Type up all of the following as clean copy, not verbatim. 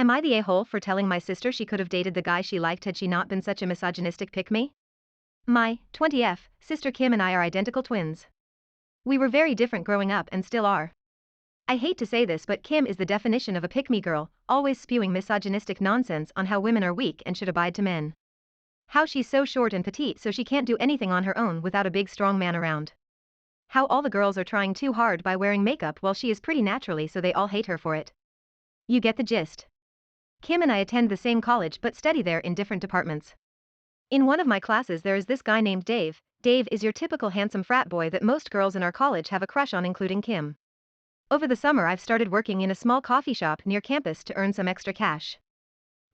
Am I the a-hole for telling my sister she could have dated the guy she liked had she not been such a misogynistic pick-me? My 20F sister Kim and I are identical twins. We were very different growing up and still are. I hate to say this, but Kim is the definition of a pick-me girl, always spewing misogynistic nonsense on how women are weak and should abide to men. How she's so short and petite so she can't do anything on her own without a big strong man around. How all the girls are trying too hard by wearing makeup while she is pretty naturally, so they all hate her for it. You get the gist. Kim and I attend the same college but study there in different departments. In one of my classes there is this guy named Dave. Dave is your typical handsome frat boy that most girls in our college have a crush on, including Kim. Over the summer I've started working in a small coffee shop near campus to earn some extra cash.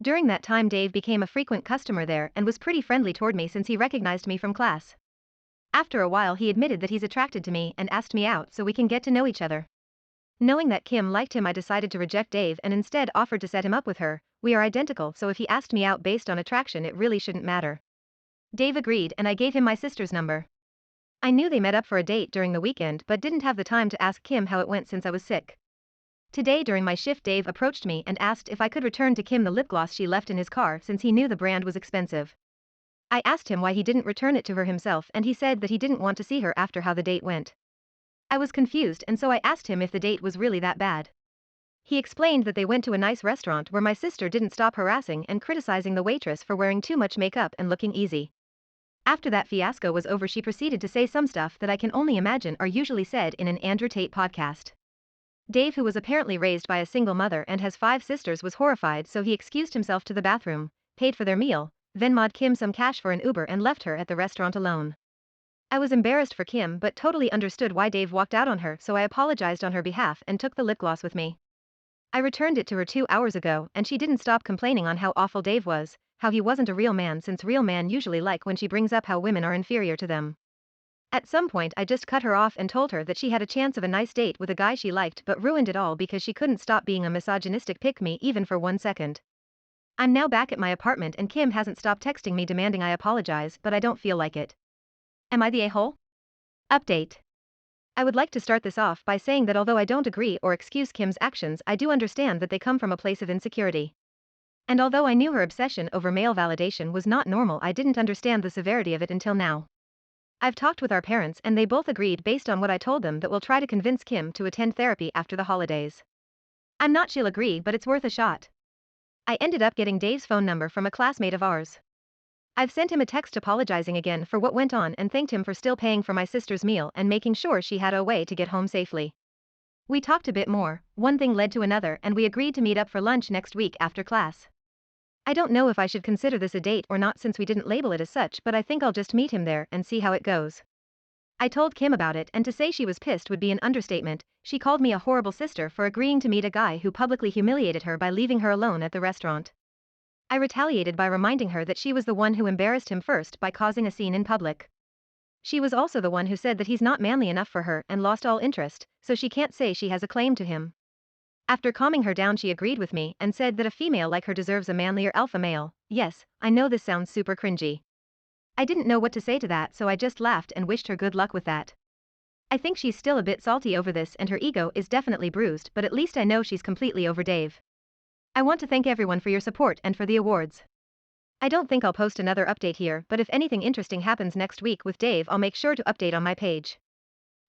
During that time Dave became a frequent customer there and was pretty friendly toward me since he recognized me from class. After a while he admitted that he's attracted to me and asked me out so we can get to know each other. Knowing that Kim liked him, I decided to reject Dave and instead offered to set him up with her. We are identical, so if he asked me out based on attraction it really shouldn't matter. Dave agreed and I gave him my sister's number. I knew they met up for a date during the weekend but didn't have the time to ask Kim how it went since I was sick. Today during my shift Dave approached me and asked if I could return to Kim the lip gloss she left in his car since he knew the brand was expensive. I asked him why he didn't return it to her himself and he said that he didn't want to see her after how the date went. I was confused and so I asked him if the date was really that bad. He explained that they went to a nice restaurant where my sister didn't stop harassing and criticizing the waitress for wearing too much makeup and looking easy. After that fiasco was over she proceeded to say some stuff that I can only imagine are usually said in an Andrew Tate podcast. Dave, who was apparently raised by a single mother and has 5 sisters, was horrified, so he excused himself to the bathroom, paid for their meal, Venmo'd Kim some cash for an Uber and left her at the restaurant alone. I was embarrassed for Kim but totally understood why Dave walked out on her, so I apologized on her behalf and took the lip gloss with me. I returned it to her 2 hours ago and she didn't stop complaining on how awful Dave was, how he wasn't a real man since real men usually like when she brings up how women are inferior to them. At some point I just cut her off and told her that she had a chance of a nice date with a guy she liked but ruined it all because she couldn't stop being a misogynistic pick-me even for 1 second. I'm now back at my apartment and Kim hasn't stopped texting me demanding I apologize, but I don't feel like it. Am I the a-hole? Update. I would like to start this off by saying that although I don't agree or excuse Kim's actions, I do understand that they come from a place of insecurity. And although I knew her obsession over male validation was not normal, I didn't understand the severity of it until now. I've talked with our parents and they both agreed based on what I told them that we'll try to convince Kim to attend therapy after the holidays. I'm not she'll agree, but it's worth a shot. I ended up getting Dave's phone number from a classmate of ours. I've sent him a text apologizing again for what went on and thanked him for still paying for my sister's meal and making sure she had a way to get home safely. We talked a bit more, one thing led to another and we agreed to meet up for lunch next week after class. I don't know if I should consider this a date or not since we didn't label it as such, but I think I'll just meet him there and see how it goes. I told Kim about it and to say she was pissed would be an understatement. She called me a horrible sister for agreeing to meet a guy who publicly humiliated her by leaving her alone at the restaurant. I retaliated by reminding her that she was the one who embarrassed him first by causing a scene in public. She was also the one who said that he's not manly enough for her and lost all interest, so she can't say she has a claim to him. After calming her down she agreed with me and said that a female like her deserves a manlier alpha male. Yes, I know this sounds super cringy. I didn't know what to say to that, so I just laughed and wished her good luck with that. I think she's still a bit salty over this and her ego is definitely bruised, but at least I know she's completely over Dave. I want to thank everyone for your support and for the awards. I don't think I'll post another update here, but if anything interesting happens next week with Dave I'll make sure to update on my page.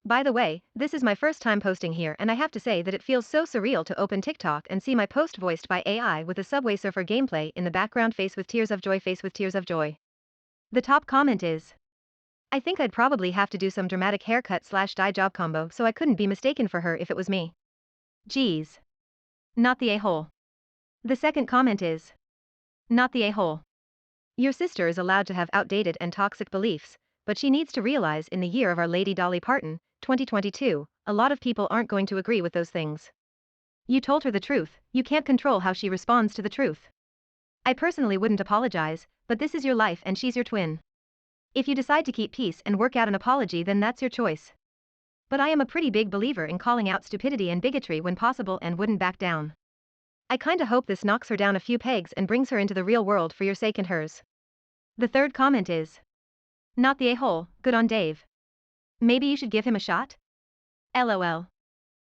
By the way, this is my first time posting here and I have to say that it feels so surreal to open TikTok and see my post voiced by AI with a Subway Surfer gameplay in the background, face with tears of joy, face with tears of joy. The top comment is, I think I'd probably have to do some dramatic haircut/dye job combo so I couldn't be mistaken for her if it was me. Geez. Not the a-hole. The second comment is, not the a-hole. Your sister is allowed to have outdated and toxic beliefs, but she needs to realize in the year of Our Lady Dolly Parton, 2022, a lot of people aren't going to agree with those things. You told her the truth, you can't control how she responds to the truth. I personally wouldn't apologize, but this is your life and she's your twin. If you decide to keep peace and work out an apology, then that's your choice. But I am a pretty big believer in calling out stupidity and bigotry when possible and wouldn't back down. I kinda hope this knocks her down a few pegs and brings her into the real world for your sake and hers. The third comment is, not the a-hole, good on Dave. Maybe you should give him a shot? LOL.